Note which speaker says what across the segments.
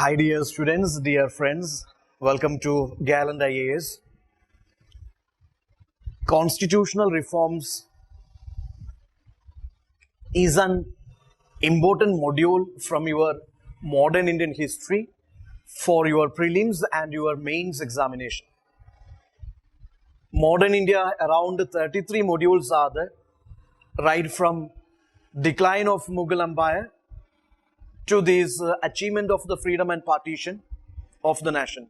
Speaker 1: Hi dear students, dear friends, welcome to Gallant IAS. Constitutional reforms is an important module from your modern Indian history for your prelims and your mains examination. Modern India, around 33 modules are there, right from decline of Mughal Empire to this achievement of the freedom and partition of the nation.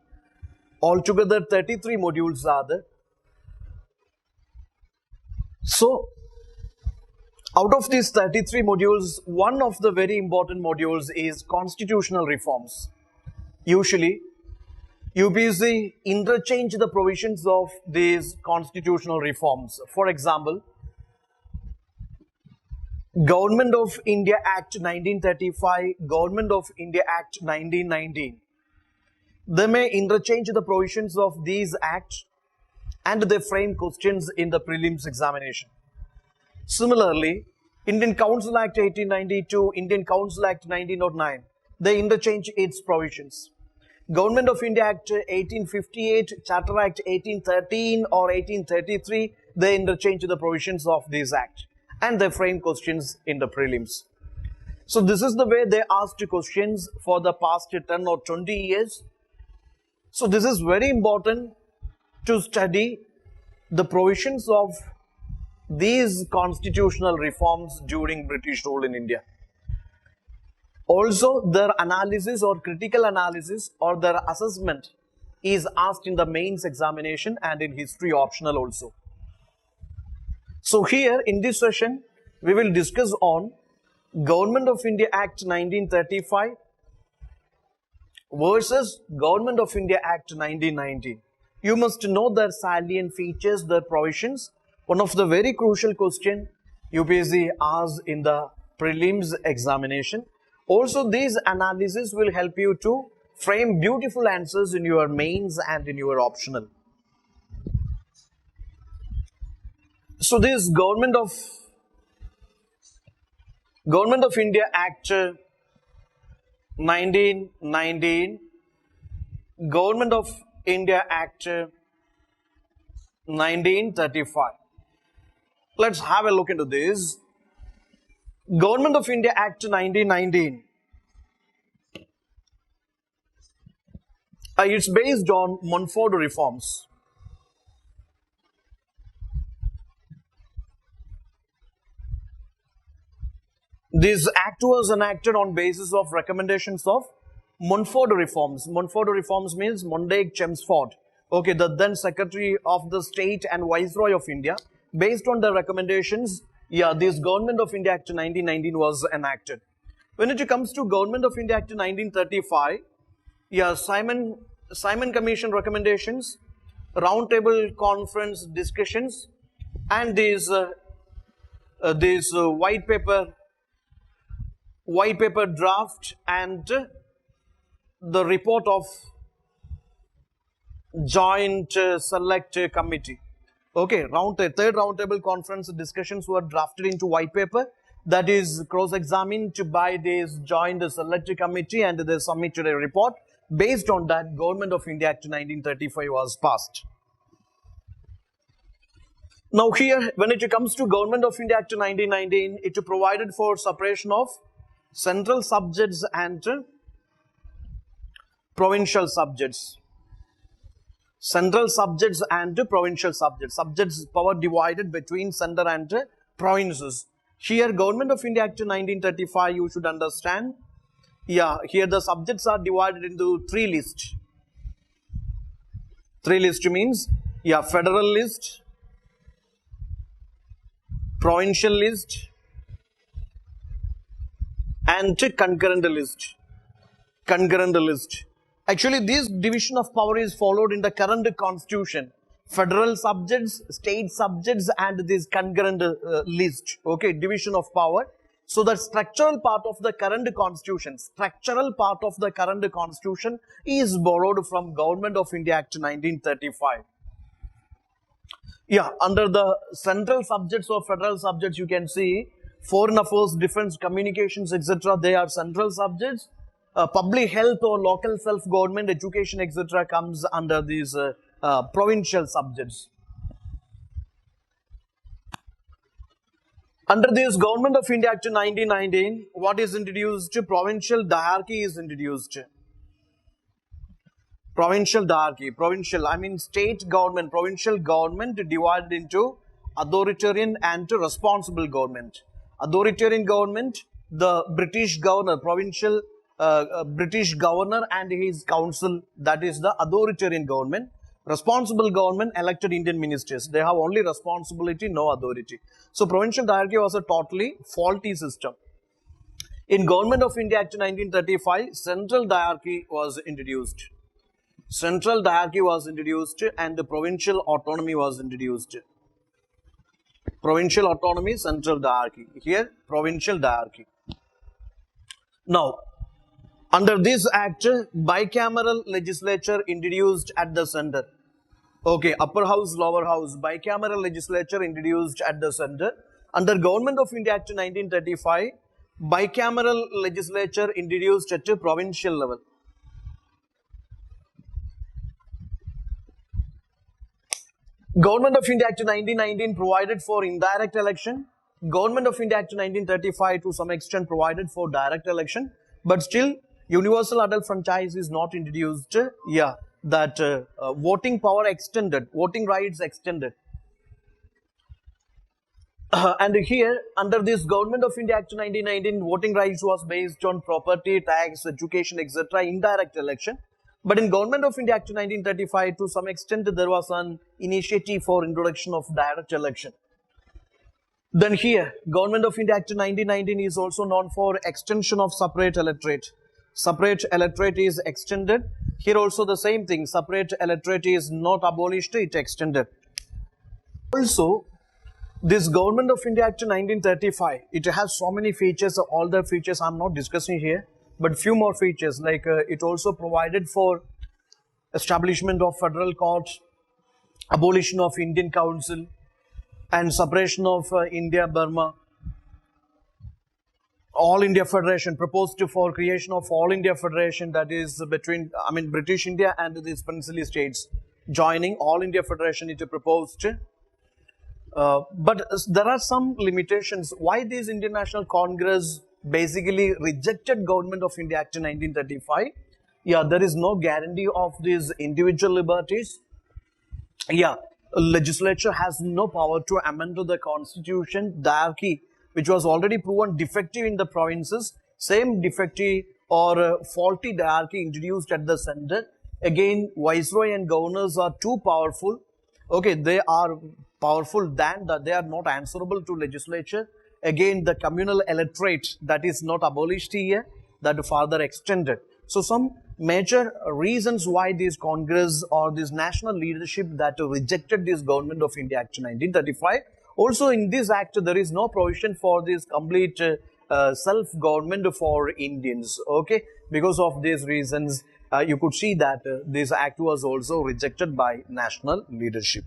Speaker 1: Altogether 33 modules are there. So, out of these 33 modules, one of the very important modules is constitutional reforms. Usually, UPSC interchange the provisions of these constitutional reforms. For example, Government of India Act 1935, Government of India Act 1919. They may interchange the provisions of these acts and they frame questions in the prelims examination. Similarly, Indian Council Act 1892, Indian Council Act 1909, they interchange its provisions. Government of India Act 1858, Charter Act 1813 or 1833, they interchange the provisions of these acts and they frame questions in the prelims. So this is the way they asked questions for the past 10 or 20 years. So this is very important to study the provisions of these constitutional reforms during British rule in India. Also, their analysis or critical analysis or their assessment is asked in the mains examination and in history optional also. So here in this session, we will discuss on Government of India Act 1935 versus Government of India Act 1919. You must know their salient features, their provisions. One of the very crucial question UPSC asks in the prelims examination. Also, these analysis will help you to frame beautiful answers in your mains and in your optional. So this Government of India Act 1919, Government of India Act 1935. Let's have a look into this. Government of India Act 1919. It's based on Montfort reforms. This act was enacted on basis of recommendations of Montfort reforms. Montfort reforms means Montague Chelmsford. Okay, the then Secretary of the State and Viceroy of India. Based on the recommendations, this Government of India Act 1919 was enacted. When it comes to Government of India Act 1935, Simon Commission recommendations, roundtable conference discussions, and this white paper draft and the report of joint select committee. Okay, third roundtable conference discussions were drafted into white paper that is cross-examined by this joint select committee and they submitted a report. Based on that, Government of India Act 1935 was passed. Now here, when it comes to Government of India Act 1919, it provided for separation of central subjects and provincial subjects. Central subjects and provincial subjects. Subjects power divided between center and provinces. Here, Government of India Act 1935, you should understand. Here the subjects are divided into three lists. Three list means, federal list, provincial list, and concurrent list. Concurrent list. Actually, this division of power is followed in the current constitution. Federal subjects, state subjects, and this concurrent list. Okay, division of power. So the structural part of the current constitution, is borrowed from Government of India Act 1935. Under the central subjects or federal subjects, you can see foreign affairs, defense, communications, etc. They are central subjects. public health or local self-government, education, etc. comes under these provincial subjects. Under this Government of India Act 1919, what is introduced? Provincial diarchy is introduced. Provincial diarchy, I mean state government, provincial government divided into authoritarian and responsible government. Authoritarian government, the British governor, provincial British governor and his council, that is the authoritarian government. Responsible government, elected Indian ministers. They have only responsibility, no authority. So provincial diarchy was a totally faulty system. In Government of India Act 1935, central diarchy was introduced. Central diarchy was introduced and the provincial autonomy was introduced. Provincial autonomy, central diarchy. Here, provincial diarchy. Now, under this act, bicameral legislature introduced at the center. Okay, upper house, lower house, bicameral legislature introduced at the center. Under Government of India Act 1935, bicameral legislature introduced at a provincial level. Government of India Act 1919 provided for indirect election. Government of India Act 1935 to some extent provided for direct election. But still, universal adult franchise is not introduced. Yeah, that voting power extended, voting rights extended. And here, under this Government of India Act 1919, voting rights was based on property, tax, education, etc., indirect election. But in Government of India Act 1935, to some extent, there was an initiative for introduction of direct election. Then here, Government of India Act 1919 is also known for extension of separate electorate. Separate electorate is extended. Here also the same thing, separate electorate is not abolished, it extended. Also, this Government of India Act 1935, it has so many features, all the features I am not discussing here, but few more features like it also provided for establishment of federal court, abolition of Indian Council, and separation of India-Burma. All India Federation, proposed for creation of All India Federation, that is between, British India and these princely states. Joining All India Federation, it proposed. But there are some limitations. Why this Indian National Congress basically rejected Government of India Act 1935? Yeah, there is no guarantee of these individual liberties. Yeah, legislature has no power to amend to the constitution. Diarchy, which was already proven defective in the provinces, same defective or faulty diarchy introduced at the center. Again, viceroy and governors are too powerful. Okay, they are powerful than that they are not answerable to legislature. Again, the communal electorate, that is not abolished here, that further extended. So some major reasons why this Congress or this national leadership that rejected this Government of India Act 1935. Also in this act, there is no provision for this complete self-government for Indians. Okay, because of these reasons, you could see that this act was also rejected by national leadership.